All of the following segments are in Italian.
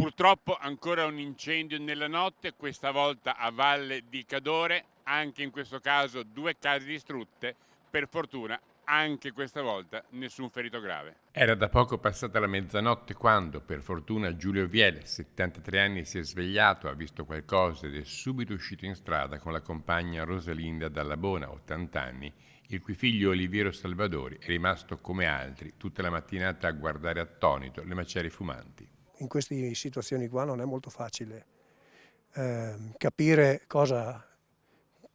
Purtroppo ancora un incendio nella notte, questa volta a Valle di Cadore, anche in questo caso 2 case distrutte, per fortuna anche questa volta nessun ferito grave. Era da poco passata la mezzanotte quando, per fortuna, Giulio Viel, 73 anni, si è svegliato, ha visto qualcosa ed è subito uscito in strada con la compagna Rosalinda Dallabona, 80 anni, il cui figlio Oliviero Salvadori è rimasto come altri tutta la mattinata a guardare attonito le macerie fumanti. In queste situazioni qua non è molto facile capire cosa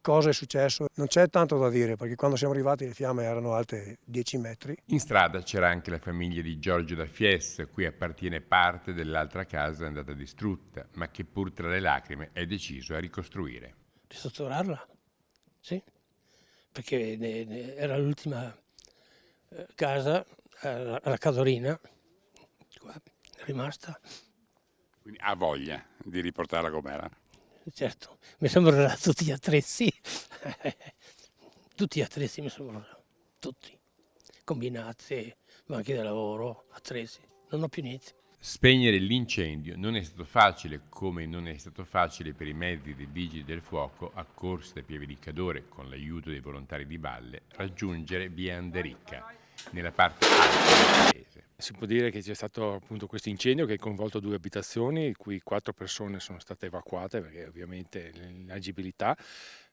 è successo. Non c'è tanto da dire perché quando siamo arrivati le fiamme erano alte 10 metri. In strada c'era anche la famiglia di Giorgio da Fies, a cui appartiene parte dell'altra casa andata distrutta, ma che pur tra le lacrime è deciso a ricostruire. Ristrutturarla, sì, perché era l'ultima casa, la Cadorina, qua, rimasta. Quindi ha voglia di riportarla com'era. Certo, mi sembrano tutti gli attrezzi, tutti gli attrezzi mi sembrano, tutti, combinati, banchi da lavoro, attrezzi, non ho più niente. Spegnere l'incendio non è stato facile, come non è stato facile per i mezzi dei vigili del fuoco accorsi da Pieve di Cadore con l'aiuto dei volontari di Valle raggiungere via Andericca, nella parte alta del paese. Si può dire che c'è stato appunto questo incendio che ha coinvolto 2 abitazioni, in cui 4 persone sono state evacuate perché ovviamente l'inagibilità.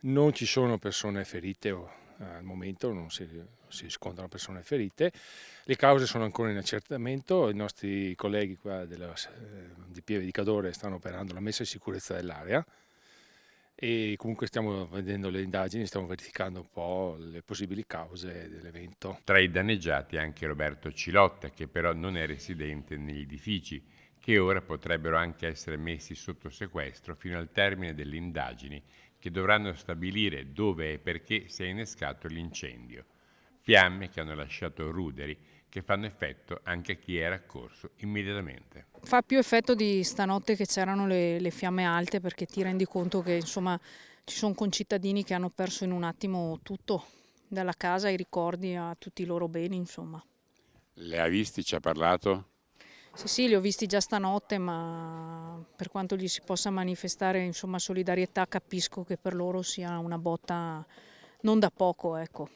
Non ci sono persone ferite al momento, non si riscontrano persone ferite. Le cause sono ancora in accertamento, i nostri colleghi qua di Pieve di Cadore stanno operando la messa in sicurezza dell'area e comunque stiamo vedendo le indagini, stiamo verificando un po' le possibili cause dell'evento. Tra i danneggiati anche Roberto Cilotta, che però non è residente negli edifici, che ora potrebbero anche essere messi sotto sequestro fino al termine delle indagini che dovranno stabilire dove e perché si è innescato l'incendio. Fiamme che hanno lasciato ruderi che fanno effetto anche a chi era accorso immediatamente. Fa più effetto di stanotte che c'erano le fiamme alte, perché ti rendi conto che insomma ci sono concittadini che hanno perso in un attimo tutto, dalla casa ai ricordi a tutti i loro beni, insomma. Le ha visti, ci ha parlato? Sì, li ho visti già stanotte, ma per quanto gli si possa manifestare insomma solidarietà, capisco che per loro sia una botta non da poco, ecco.